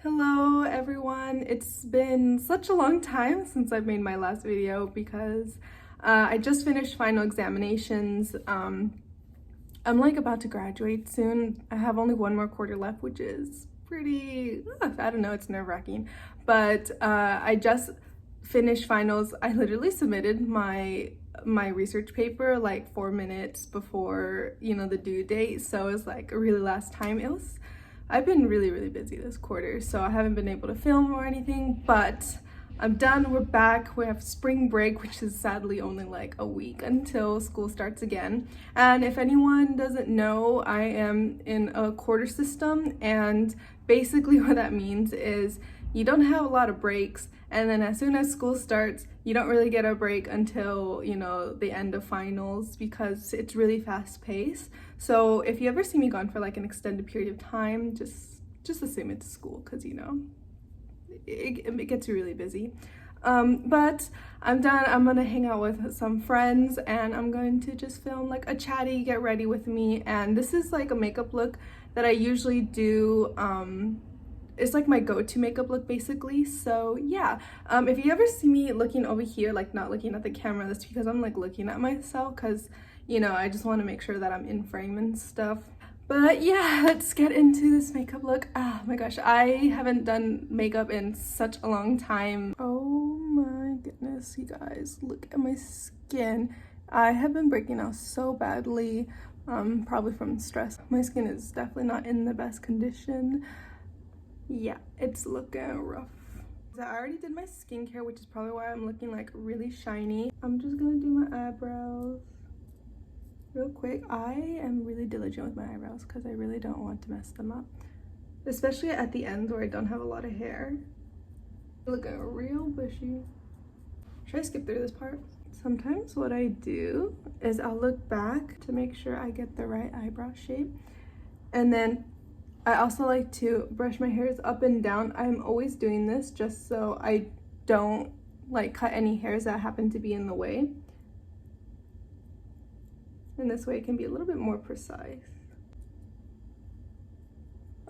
Hello everyone, it's been such a long time since I've made my last video because I just finished final examinations. I'm like about to graduate soon. I have only one more quarter left, which is pretty, I don't know, it's nerve-wracking. But I just finished finals. I literally submitted my research paper like 4 minutes before, the due date. So it was like a really last time. I've been really busy this quarter, so I haven't been able to film or anything, but I'm done. We're back. We have spring break, which is sadly only like a week until school starts again. And if anyone doesn't know, I am in a quarter system, and basically what that means is you don't have a lot of breaks, and then as soon as school starts, you don't really get a break until, the end of finals because it's really fast paced. So if you ever see me gone for like an extended period of time, just assume it's school because, it gets really busy. But I'm done. I'm gonna hang out with some friends and I'm going to just film like a chatty get ready with me. And this is like a makeup look that I usually do. It's like my go-to makeup look basically. So yeah, if you ever see me looking over here, like not looking at the camera, that's because I'm like looking at myself because I just want to make sure that I'm in frame and stuff. But yeah, let's get into this makeup look. Oh my gosh, I haven't done makeup in such a long time. Oh my goodness, you guys, look at my skin. I have been breaking out so badly, probably from stress. My skin is definitely not in the best condition. Yeah, it's looking rough. I already did my skincare, which is probably why I'm looking like really shiny. I'm just gonna do my eyebrows real quick. I am really diligent with my eyebrows because I really don't want to mess them up, especially at the end where I don't have a lot of hair. Looking real bushy. Should I skip through this part? Sometimes what I do is I'll look back to make sure I get the right eyebrow shape, and then I also like to brush my hairs up and down. I'm always doing this just so I don't like cut any hairs that happen to be in the way. And this way it can be a little bit more precise.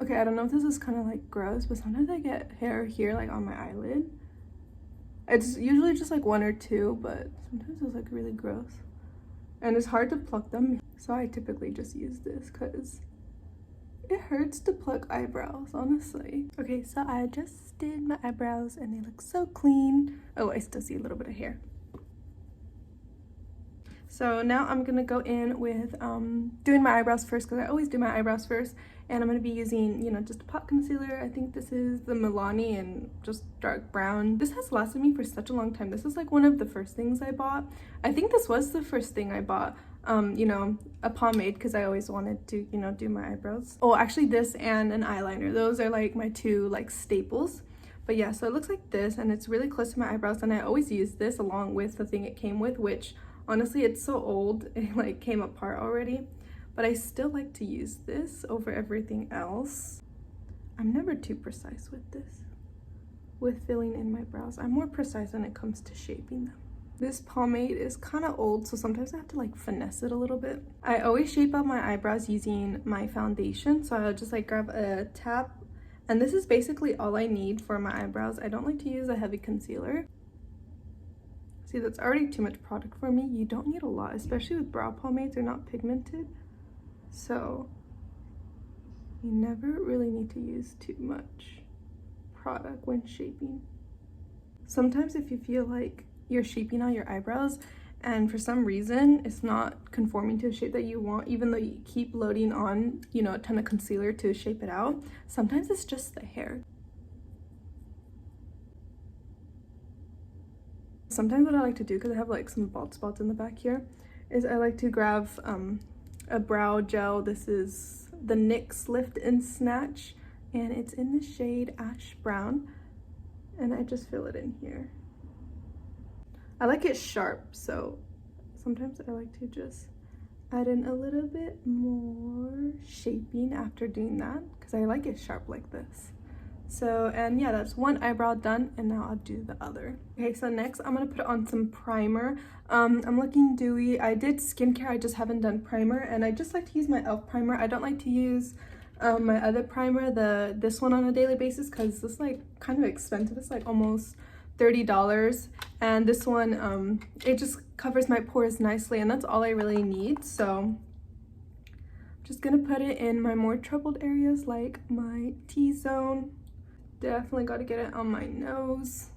Okay, I don't know if this is kind of like gross, but sometimes I get hair here like on my eyelid. It's usually just like one or two, but sometimes it's like really gross. And it's hard to pluck them, so I typically just use this because it hurts to pluck eyebrows, honestly. Okay, so I just did my eyebrows and they look so clean. Oh, I still see a little bit of hair. So now I'm gonna go in with doing my eyebrows first because I always do my eyebrows first. And I'm gonna be using, just a pot concealer. I think this is the Milani and just dark brown. This has lasted me for such a long time. This is like one of the first things I bought. I think this was the first thing I bought. A pomade because I always wanted to, do my eyebrows. Oh, actually this and an eyeliner. Those are like my two like staples. But yeah, so it looks like this and it's really close to my eyebrows, and I always use this along with the thing it came with, which honestly it's so old, it like came apart already. But I still like to use this over everything else. I'm never too precise with this, with filling in my brows. I'm more precise when it comes to shaping them. This pomade is kind of old, so sometimes I have to like finesse it a little bit. I always shape out my eyebrows using my foundation, so I'll just like grab a tap, and this is basically all I need for my eyebrows. I don't like to use a heavy concealer. See, that's already too much product for me. You don't need a lot, especially with brow pomades. They're not pigmented, so you never really need to use too much product when shaping. Sometimes if you feel like you're shaping out your eyebrows and for some reason it's not conforming to the shape that you want, even though you keep loading on, a ton of concealer to shape it out, sometimes it's just the hair. Sometimes what I like to do, because I have like some bald spots in the back here, is I like to grab a brow gel. This is the NYX Lift and Snatch and it's in the shade Ash Brown, and I just fill it in here. I like it sharp, so sometimes I like to just add in a little bit more shaping after doing that because I like it sharp like this. So, and yeah, that's one eyebrow done, and now I'll do the other. Okay, so next I'm gonna put on some primer. I'm looking dewy. I did skincare, I just haven't done primer, and I just like to use my e.l.f. primer. I don't like to use my other primer, this one on a daily basis, because this is like kind of expensive. It's like almost $30, and this one it just covers my pores nicely, and that's all I really need. So I'm just gonna put it in my more troubled areas like my T-zone. Definitely got to get it on my nose.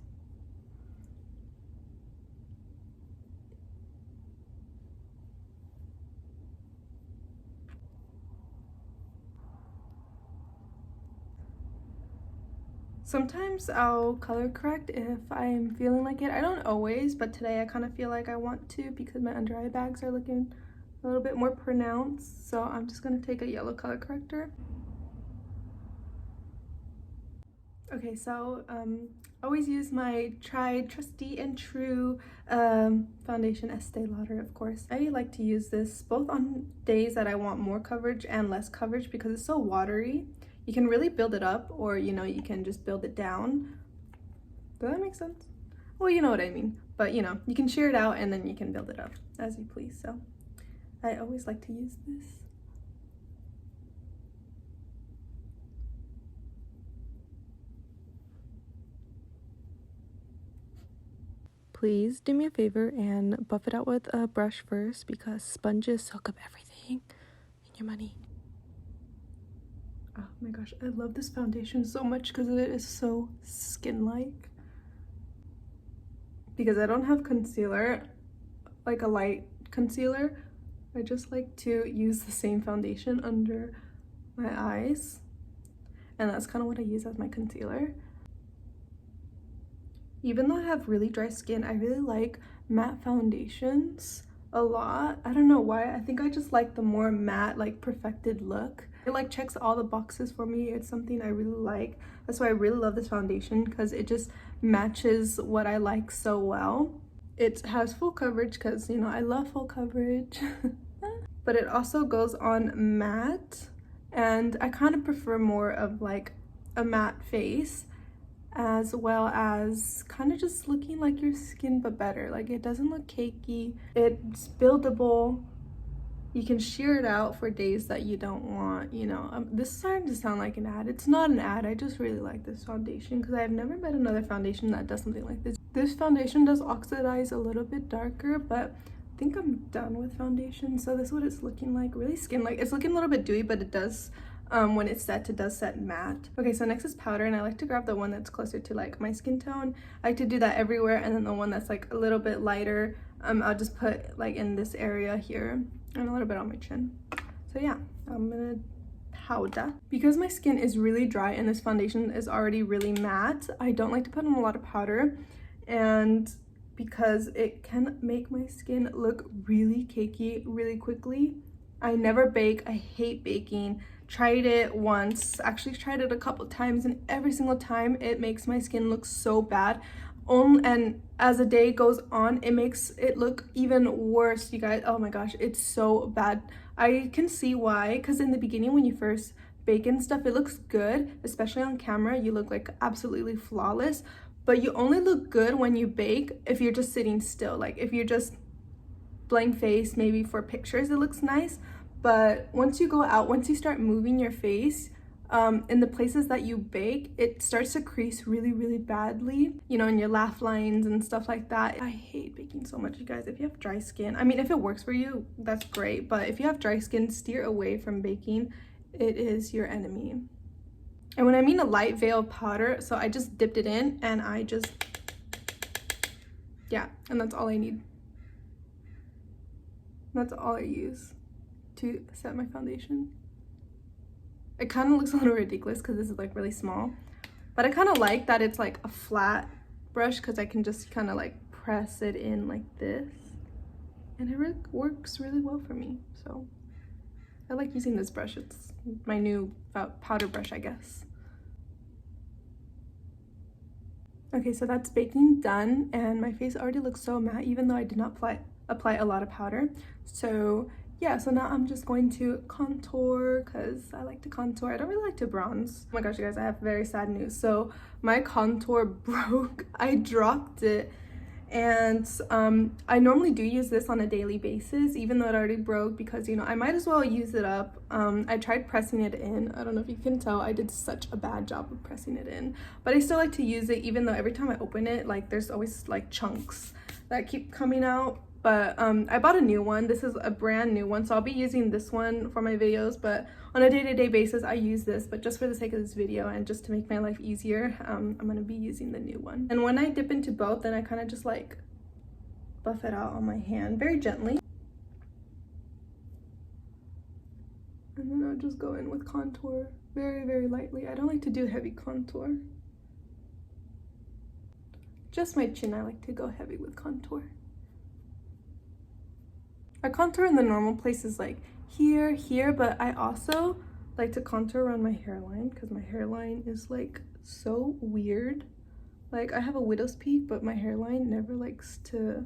Sometimes I'll color correct if I'm feeling like it. I don't always, but today I kind of feel like I want to because my under eye bags are looking a little bit more pronounced. So I'm just going to take a yellow color corrector. Okay, so always use my tried, trusty, and true foundation, Estee Lauder, of course. I like to use this both on days that I want more coverage and less coverage because it's so watery. You can really build it up, or you know, you can just build it down. Does that make sense? Well, you know what I mean. But you know, you can shear it out and then you can build it up as you please. So I always like to use this. Please do me a favor and buff it out with a brush first because sponges soak up everything and your money. Oh my gosh, I love this foundation so much because it is so skin-like. Because I don't have concealer, like a light concealer, I just like to use the same foundation under my eyes. And that's kind of what I use as my concealer. Even though I have really dry skin, I really like matte foundations a lot. I don't know why. I think I just like the more matte, like perfected look. It like checks all the boxes for me. It's something I really like. That's why I really love this foundation, because it just matches what I like so well. It has full coverage because, you know, I love full coverage. But it also goes on matte, and I kind of prefer more of like a matte face, as well as kind of just looking like your skin but better. Like, it doesn't look cakey, it's buildable. You can shear it out for days that you don't want, you know. This is starting to sound like an ad. It's not an ad. I just really like this foundation because I've never met another foundation that does something like this. This foundation does oxidize a little bit darker, but I think I'm done with foundation. So this is what it's looking like, really skin-like. It's looking a little bit dewy, but it does, when it's set, it does set matte. Okay, so next is powder, and I like to grab the one that's closer to like my skin tone. I like to do that everywhere, and then the one that's like a little bit lighter, I'll just put like in this area here and a little bit on my chin. So yeah, I'm gonna powder. Because my skin is really dry and this foundation is already really matte, I don't like to put on a lot of powder, and because it can make my skin look really cakey really quickly. I never bake. I hate baking. Tried it once, actually tried it a couple times, and every single time it makes my skin look so bad. And as the day goes on, it makes it look even worse, you guys. Oh my gosh, it's so bad. I can see why, because in the beginning when you first bake and stuff, it looks good, especially on camera. You look like absolutely flawless, but you only look good when you bake if you're just sitting still. Like if you're just blank face, maybe for pictures it looks nice, but once you go out, once you start moving your face, in the places that you bake, it starts to crease really, really badly, you know, in your laugh lines and stuff like that. I hate baking so much, you guys. If you have dry skin, I mean, if it works for you, that's great, but if you have dry skin, steer away from baking. It is your enemy. And when I mean a light veil powder, so I just dipped it in and I just, yeah, and that's all I need. That's all I use to set my foundation. It kind of looks a little ridiculous because this is like really small, but I kind of like that it's like a flat brush because I can just kind of like press it in like this, and it really works really well for me. So I like using this brush. It's my new powder brush, I guess. Okay, so that's baking done, and my face already looks so matte even though I did not apply a lot of powder. So yeah, so now I'm just going to contour because I like to contour. I don't really like to bronze. Oh my gosh, you guys, I have very sad news. So my contour broke. I dropped it And I normally do use this on a daily basis, even though it already broke, because, you know, I might as well use it up. I tried pressing it in. I don't know if you can tell, I did such a bad job of pressing it in, but I still like to use it, even though every time I open it, like, there's always like chunks that keep coming out. But I bought a new one. This is a brand new one, so I'll be using this one for my videos, but on a day-to-day basis I use this. But just for the sake of this video and just to make my life easier, I'm gonna be using the new one. And when I dip into both, then I kind of just like buff it out on my hand very gently, and then I'll just go in with contour very, very lightly. I don't like to do heavy contour. Just my chin, I like to go heavy with contour. I contour in the normal places like here, but I also like to contour around my hairline because my hairline is like so weird. Like, I have a widow's peak, but my hairline never likes to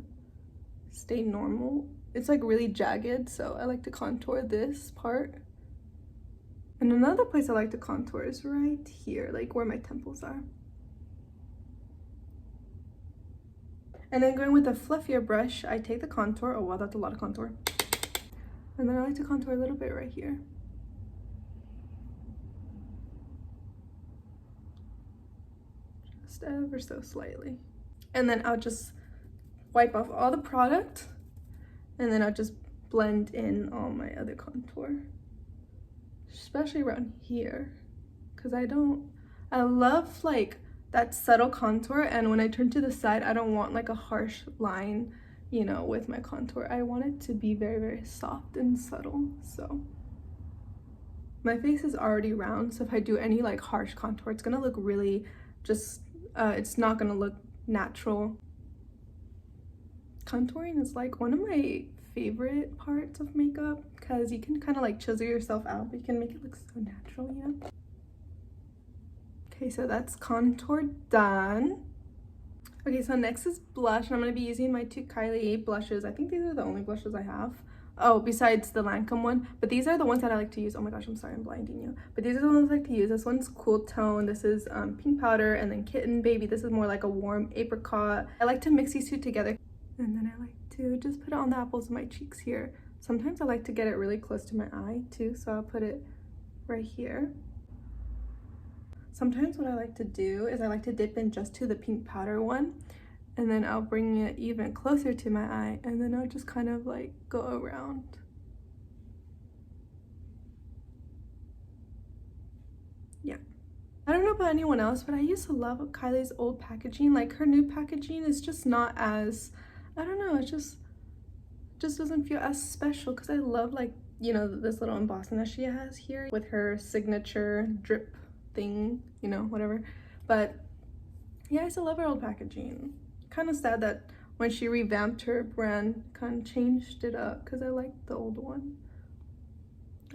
stay normal. It's like really jagged, so I like to contour this part. And another place I like to contour is right here, like where my temples are. And then going with a fluffier brush, I take the contour. Oh wow, that's a lot of contour. And then I like to contour a little bit right here. Just ever so slightly. And then I'll just wipe off all the product, and then I'll just blend in all my other contour, especially around here, because I love like that subtle contour, and when I turn to the side, I don't want like a harsh line, you know, with my contour. I want it to be very, very soft and subtle. So my face is already round, so if I do any like harsh contour, it's gonna look really just it's not gonna look natural. Contouring is like one of my favorite parts of makeup because you can kind of like chisel yourself out, but you can make it look so natural, you know? Okay, so that's contour done. Okay, so next is blush, and I'm going to be using my two Kylie blushes. I think these are the only blushes I have. Oh, besides the Lancome one. But these are the ones that I like to use. Oh my gosh, I'm sorry, I'm blinding you. But these are the ones I like to use. This one's Cool Tone. This is Pink Powder, and then Kitten Baby. This is more like a warm apricot. I like to mix these two together. And then I like to just put it on the apples of my cheeks here. Sometimes I like to get it really close to my eye too, so I'll put it right here. Sometimes what I like to do is I like to dip in just to the pink powder one, and then I'll bring it even closer to my eye, and then I'll just kind of like go around. Yeah. I don't know about anyone else, but I used to love Kylie's old packaging. Like, her new packaging is just not as, I don't know, it just doesn't feel as special, because I love, like, you know, this little embossing that she has here with her signature drip thing, you know, whatever. But yeah, I still love her old packaging. Kind of sad that when she revamped her brand, kind of changed it up, because I like the old one.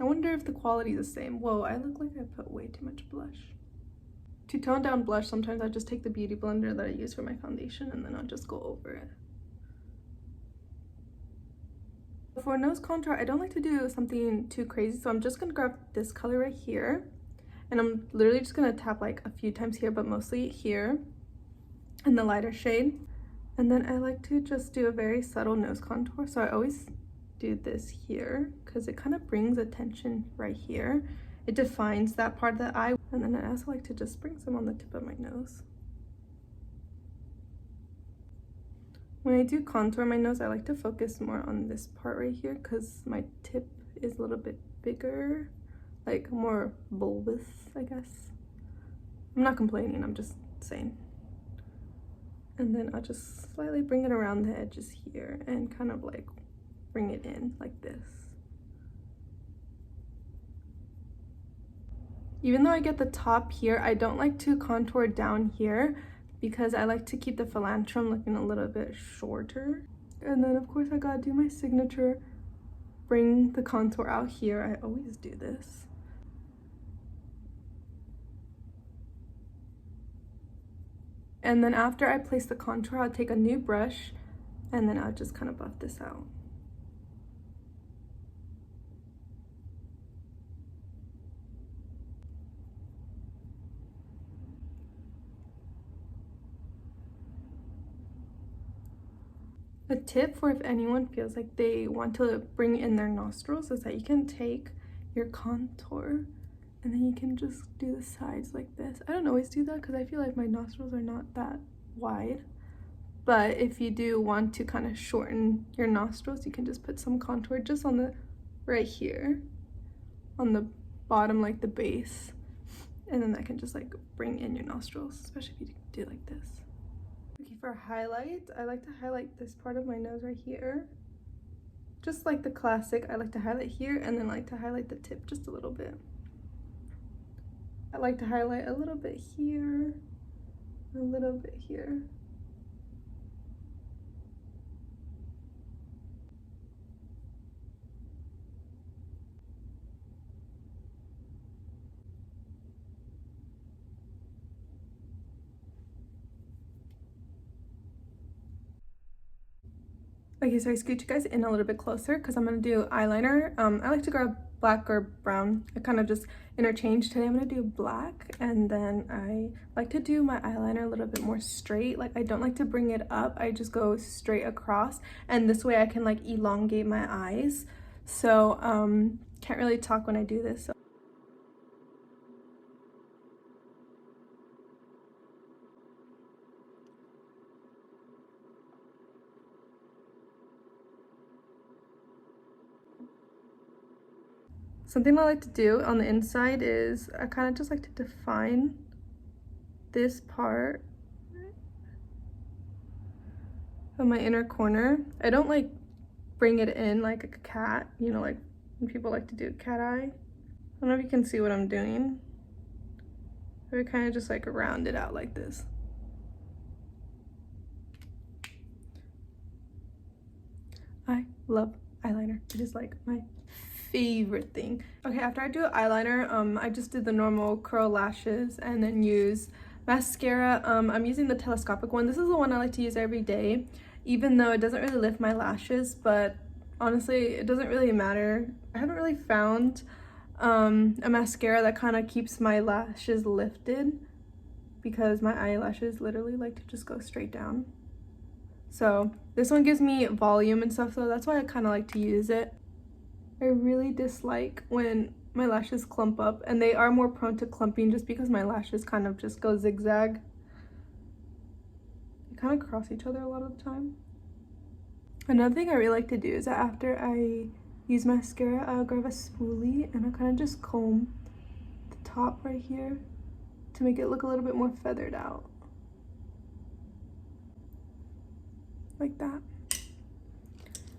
I wonder if the quality is the same. Whoa, I look like I put way too much blush. To tone down blush, sometimes I just take the beauty blender that I use for my foundation, and then I'll just go over it. For nose contour, I don't like to do something too crazy, so I'm just gonna grab this color right here, and I'm literally just gonna tap like a few times here, but mostly here in the lighter shade. And then I like to just do a very subtle nose contour, so I always do this here because it kind of brings attention right here. It defines that part of the eye. And then I also like to just bring some on the tip of my nose. When I do contour my nose, I like to focus more on this part right here because my tip is a little bit bigger, like more bulbous, I guess. I'm not complaining, I'm just saying. And then I'll just slightly bring it around the edges here and kind of like bring it in like this. Even though I get the top here, I don't like to contour down here because I like to keep the philantrum looking a little bit shorter. And then of course I gotta do my signature, bring the contour out here. I always do this. And then after I place the contour, I'll take a new brush and then I'll just kind of buff this out. A tip for if anyone feels like they want to bring in their nostrils is that you can take your contour and then you can just do the sides like this. I don't always do that because I feel like my nostrils are not that wide. But if you do want to kind of shorten your nostrils, you can just put some contour just on the right here, on the bottom, like the base. And then that can just like bring in your nostrils, especially if you do it like this. Okay, for highlight, I like to highlight this part of my nose right here. Just like the classic, I like to highlight here and then like to highlight the tip just a little bit. I like to highlight a little bit here, a little bit here. Okay, so I scoot you guys in a little bit closer because I'm going to do eyeliner. I like to grab black or brown. I kind of just interchange. Today I'm going to do black, and then I like to do my eyeliner a little bit more straight. Like, I don't like to bring it up. I just go straight across, and this way I can like elongate my eyes. So can't really talk when I do this. So. Something I like to do on the inside is I kind of just like to define this part of my inner corner. I don't like bring it in like a cat, you know, like when people like to do cat eye. I don't know if you can see what I'm doing. I kind of just like round it out like this. I love eyeliner. It is like my favorite thing. Okay, after I do eyeliner, I just did the normal curl lashes and then use mascara. I'm using the telescopic one. This is the one I like to use every day, even though it doesn't really lift my lashes, but honestly, it doesn't really matter. I haven't really found a mascara that kind of keeps my lashes lifted because my eyelashes literally like to just go straight down. So this one gives me volume and stuff, so that's why I kind of like to use it. I really dislike when my lashes clump up, and they are more prone to clumping just because my lashes kind of just go zigzag. They kind of cross each other a lot of the time. Another thing I really like to do is that after I use mascara, I'll grab a spoolie and I'll kind of just comb the top right here to make it look a little bit more feathered out. Like that.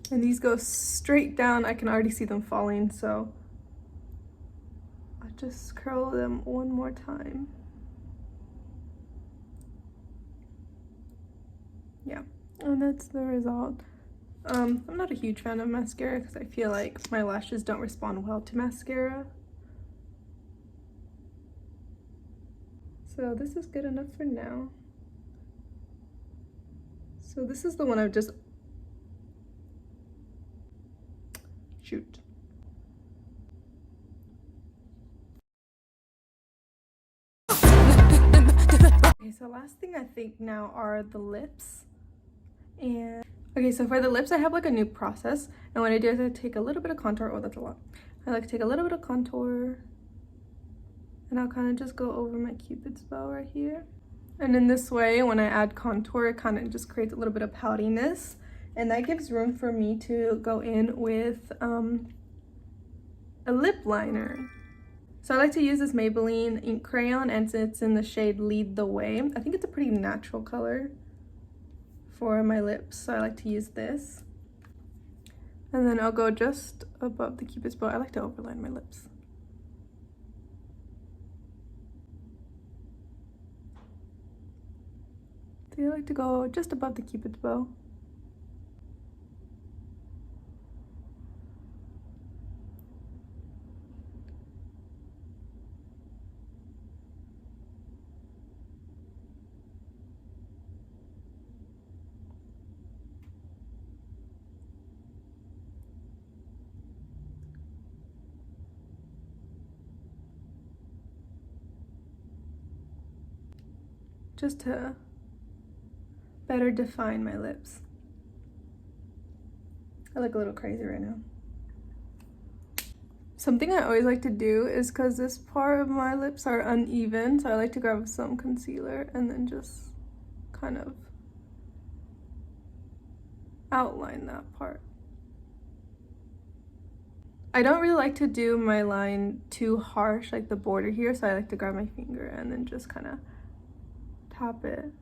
And these go straight down. I can already see them falling, so I'll just curl them one more time. Yeah, and that's the result. I'm not a huge fan of mascara because I feel like my lashes don't respond well to mascara. So this is good enough for now. So this is the one I've just... Shoot. Okay, so last thing I think now are the lips. And okay, so for the lips, I have like a new process. And what I do is I take a little bit of contour. Oh, that's a lot. I like to take a little bit of contour. And I'll kind of just go over my Cupid's bow right here. And in this way, when I add contour, it kind of just creates a little bit of poutiness. And that gives room for me to go in with a lip liner. So I like to use this Maybelline ink crayon, and it's in the shade Lead the Way. I think it's a pretty natural color for my lips, so I like to use this. And then I'll go just above the Cupid's bow. I like to overline my lips. So I like to go just above the Cupid's bow. Just to better define my lips. I look a little crazy right now. Something I always like to do is, because this part of my lips are uneven, so I like to grab some concealer and then just kind of outline that part. I don't really like to do my line too harsh, like the border here, so I like to grab my finger and then just kind of tap it.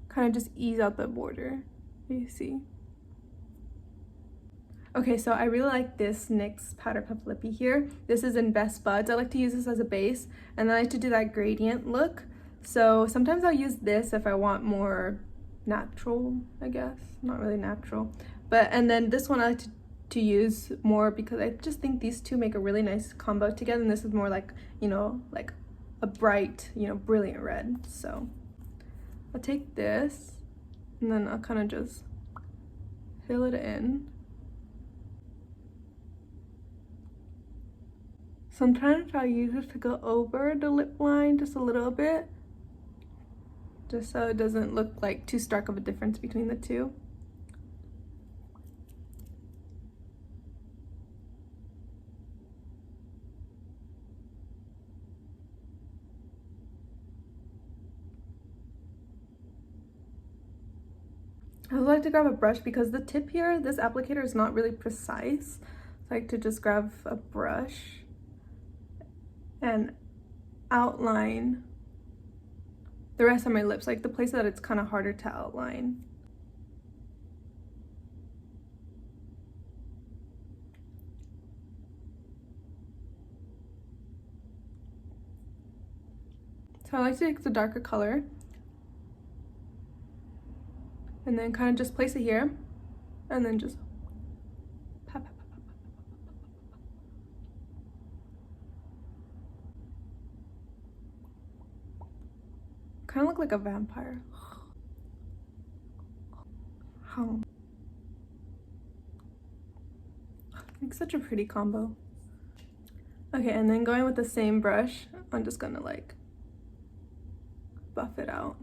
Kind of just ease out the border, you see. Okay, so I really like this NYX Powder Puff Lippy here. This is in Best Buds. I like to use this as a base, and I like to do that gradient look. So sometimes I'll use this if I want more natural, I guess. Not really natural. And then this one I like to use more because I just think these two make a really nice combo together, and this is more like, you know, like a bright, you know, brilliant red. So I'll take this, and then I'll kind of just fill it in. Sometimes I'll use this to go over the lip line just a little bit, just so it doesn't look like too stark of a difference between the two. I would like to grab a brush because the tip here, this applicator is not really precise. So I like to just grab a brush and outline the rest of my lips, like the place that it's kind of harder to outline. So I like to take the darker color and then kind of just place it here and then just pat, pat, pat, pat, pat, pat. Kind of look like a vampire. Makes such a pretty combo. Okay, and then going with the same brush, I'm just gonna like buff it out.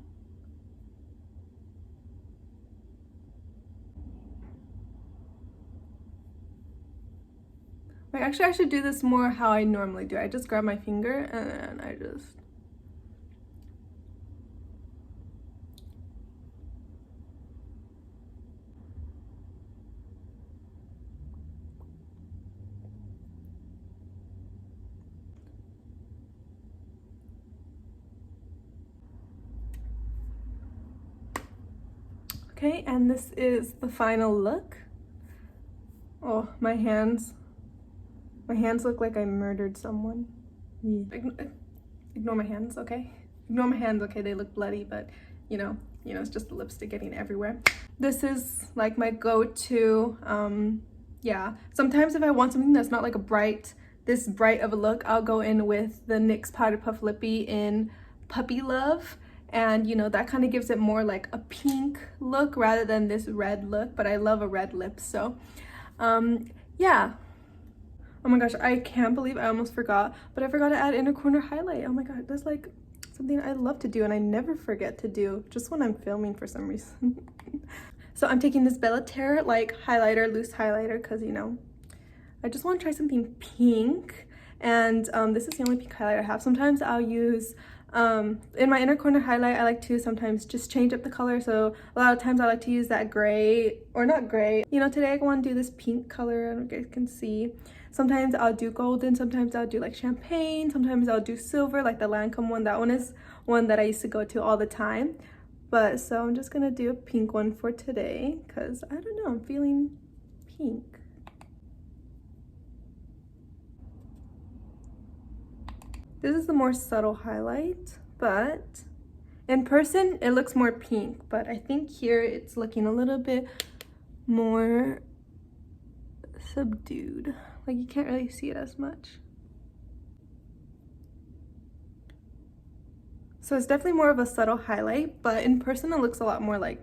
Wait, actually I should do this more how I normally do. I just grab my finger and then I just okay, and this is the final look. Oh, my hands look like I murdered someone. Ignore my hands, okay? Ignore my hands, okay? They look bloody, but you know, it's just the lipstick getting everywhere. This is like my go-to, yeah. Sometimes if I want something that's not like this bright of a look, I'll go in with the NYX Powder Puff Lippy in Puppy Love. And you know, that kind of gives it more like a pink look rather than this red look, but I love a red lip, so yeah. Oh my gosh, I can't believe I almost forgot, but I forgot to add inner corner highlight. Oh my god, that's like something I love to do and I never forget to do, just when I'm filming for some reason. So I'm taking this Bella Terre like highlighter, loose highlighter, because you know, I just want to try something pink, and this is the only pink highlighter I have. Sometimes I'll use in my inner corner highlight, I like to sometimes just change up the color. So a lot of times I like to use that gray, or not gray, you know, today I want to do this pink color, I don't know if you guys can see. Sometimes I'll do golden, sometimes I'll do like champagne, sometimes I'll do silver, like the Lancome one. That one is one that I used to go to all the time. But so I'm just gonna do a pink one for today because I don't know, I'm feeling pink. This is the more subtle highlight, but in person it looks more pink, but I think here it's looking a little bit more subdued. Like you can't really see it as much. So it's definitely more of a subtle highlight, but in person it looks a lot more like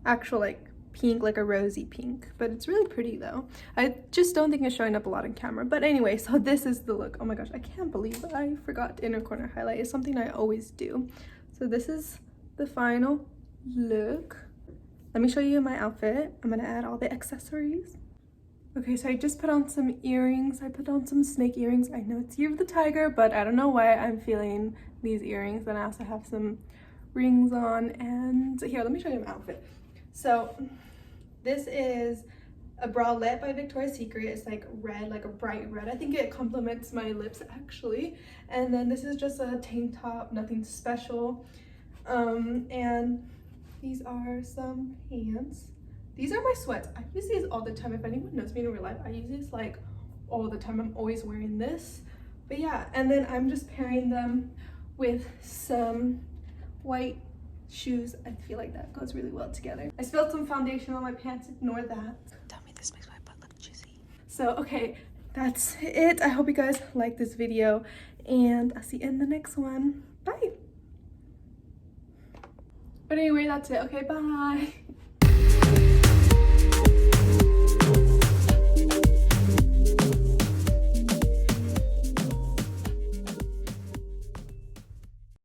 actual like pink, like a rosy pink, but it's really pretty though. I just don't think it's showing up a lot on camera. But anyway, so this is the look. Oh my gosh, I can't believe I forgot inner corner highlight. It's something I always do. So this is the final look. let me show you my outfit. I'm gonna add all the accessories. Okay, so I just put on some earrings. I put on some snake earrings. I know it's Year of the Tiger, but I don't know why I'm feeling these earrings. And I also have some rings on. And here, let me show you my outfit. So this is a bralette by Victoria's Secret. It's like red, like a bright red. I think it complements my lips actually. And then this is just a tank top, nothing special. And these are some pants. These are my sweats. I use these all the time. If anyone knows me in real life, I use these like all the time. I'm always wearing this. But yeah, and then I'm just pairing them with some white shoes. I feel like that goes really well together. I spilled some foundation on my pants. Ignore that. Tell me this makes my butt look juicy. So, okay, that's it. I hope you guys like this video, and I'll see you in the next one. Bye. But anyway, that's it. Okay, bye.